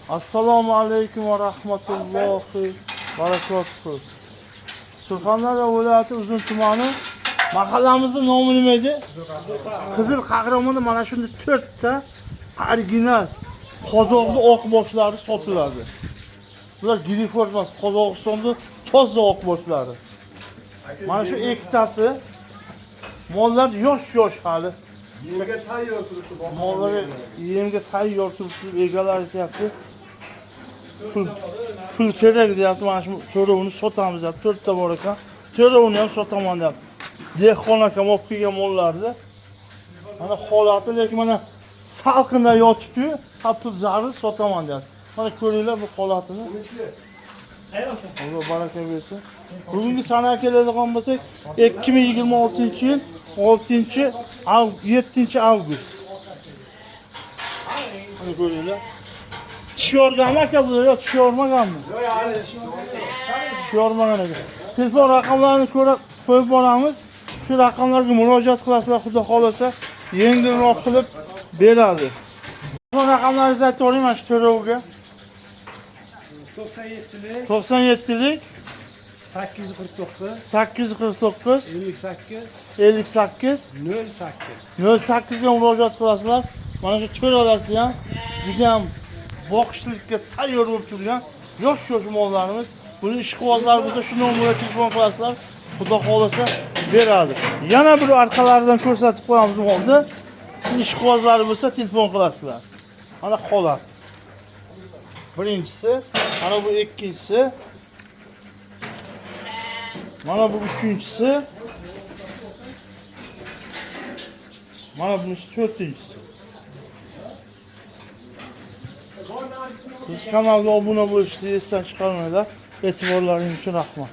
Assalomu alaykum va rahmatullohi barakatuh. Surxondaryo viloyati Uzun tumani mahallamizning nomi nima edi? Qizil Qahramonda mana shunday 4 ta original qozoqli oqboshlari sotiladi. Bular Grifford emas, Qozog'istonda toza oqboshlari. Mana shu ikkitasi mollar yosh hali. Yemga tayyor turibdi. Mollar yemga tayyor turibdi, egalari aytayapti. Pul kerak deyapti, mana shu to'rovini sotamiz deb 4 ta bor ekan. To'rovini ham sotaman deb. Dehqon akam olib kelgan mollarni. Mana holati lekin mana salqinda yotibdi, pul zarur sotaman deyapti. Mana ko'ringlar bu holatini. Alloh baraka bersin. Bugungi sanaga keladigan bo'lsak, 2026-yil 7-avgust. Mana ko'ringlar. Tishyorganmi aka bu yo tishyormaganmi? Yo'q, hali Tishyormagan ekan. Telefon raqamlarini ko'rib qo'yib boramiz. Shu raqamlarga murojaat qilasizlar, xudo xolasa yengilroq qilib beradi. Telefon raqamlaringizni aytib o'ring mana shu to'rovga. 97lik 849 849 58 58 08 ga murojaat qilasizlar. Mana shu to'ralarsi ham juda ham boqishlikka tayyor bo'lib turgan yosh mollarimiz. Buni ishqibozlar bo'lsa shu nomerga telefon qilasizlar. Xudo xolasa beradi. Yana bir orqalaridan ko'rsatib qo'yamiz molni. Ishqibozlar bo'lsa telefon qilasizlar. Mana holat. Birinchisi, mana bu ikkinchisi. Mana bu uchinchisi. Mana bu to'rtinchisi. Biz kanalga obuna bo'lishni esdan chiqarmanglar. E'tiborlaringiz uchun rahmat.